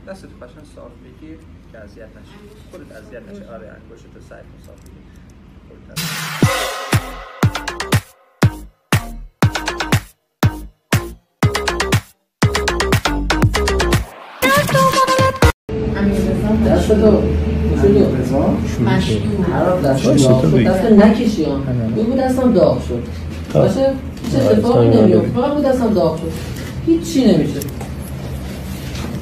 دستت قشنگ صاف بگیر که اذیت نشه. خودت اذیت نشه. آره انگشتتو سعی کن صاف بگیر. دستتو دست نکشی ها بگو دستم داغ شد باشه هیچ اتفاقی نمیفته فقط بگو دستم داغ شد هیچی نمیشه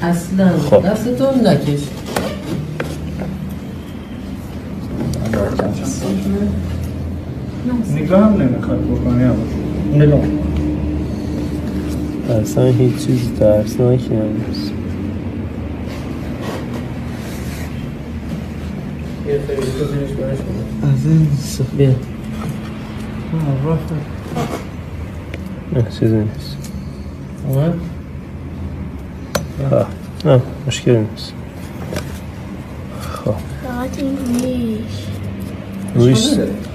اصلا دستتو نکش نگاه هم نمیخواد بکنی نگاه اصلا هیچ چیزی ترسناکی نمیست از این بیا نه چیزی نیست آمد؟ نه مشکلی نیست خب فقط این رویش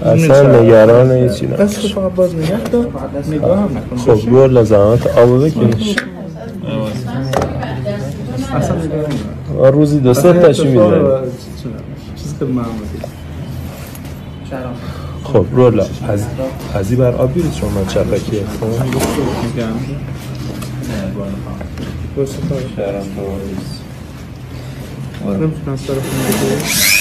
اصلا نگران هیچی نه دست فقط باز نگه دار نگاه هم نکن خب بور لازمات آبو بکنیش اصلا نگاه نگاه روزی دو سه تاشی میزنی چیزی که محمدی خب رولا ازی بر آب بیرید شما من چپکیه میگم درست شهرم نمیتونم از طرف نگاه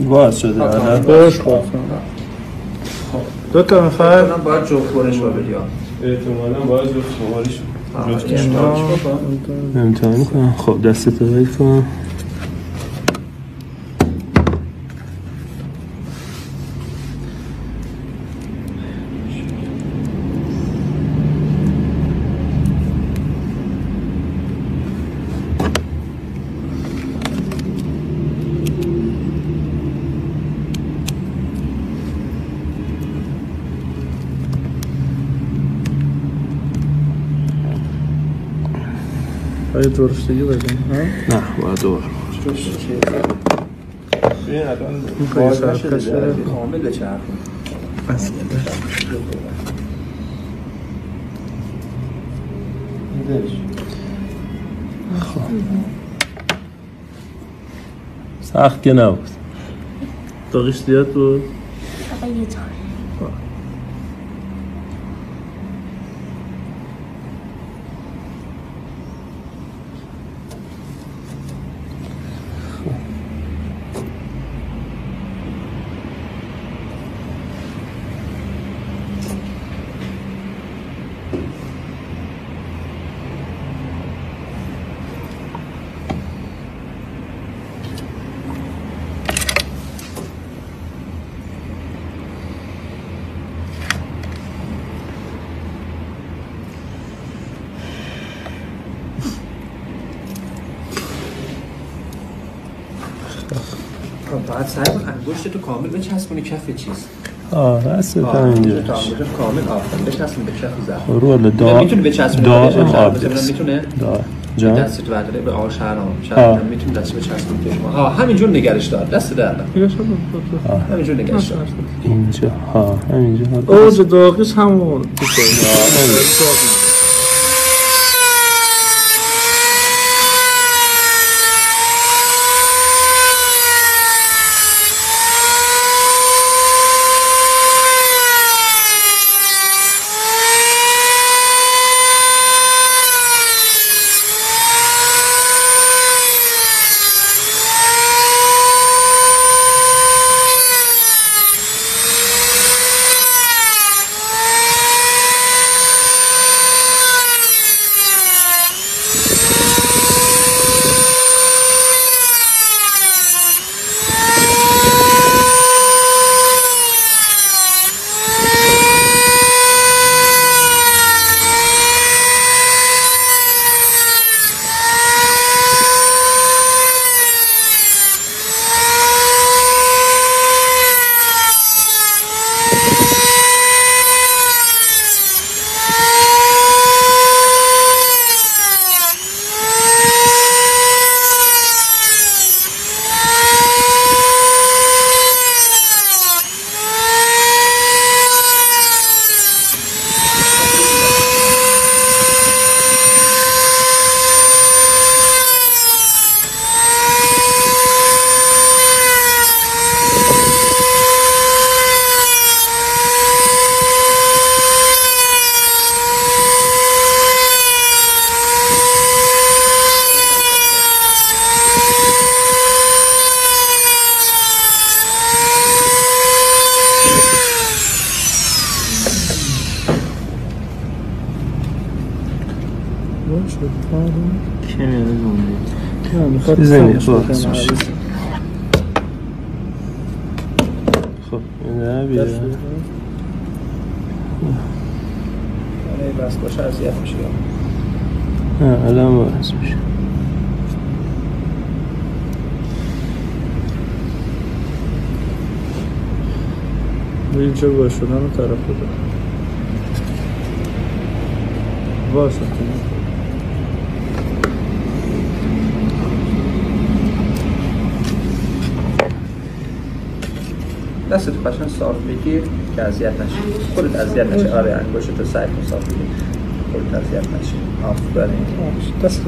باز شده باش دو تا نفر باید جفت برش با بدی احتمالا باید جفت بریش امتحان میکنم خب دستتو بید کن باید درستگی بگم نه باید دوباره ببین الان باز نشده کامل بچرخون اصلا سخت که نبود داغیش زیاد بود فقط یه طور باید سعی کن انگشتتو کامل بچسبونی کف چیز دستت هم اینجا کامل آفرین بچسبون به کف زخم رو میتونه بچسبونه دارم آب میتونه دارم جان دستت برداره به آقا شهرام میتونی دستش بچسبونی به شما. همینجور نگرش دار، دست در همینجور نگرش دار اینجا همینجا اوج داغیش همون زنی خلاص میشه. خب نه بیاره بس باشه اذیت میشه. نه الان باعث میشه. اینجا باشدن رو طرف بده واسه دستت قشنگ صاف بگیر که اذیت نشی. خودت اذیت نشی. آره انگشتتو سعی کن صاف بگیر. خودت اذیت نشی. آفرین. دست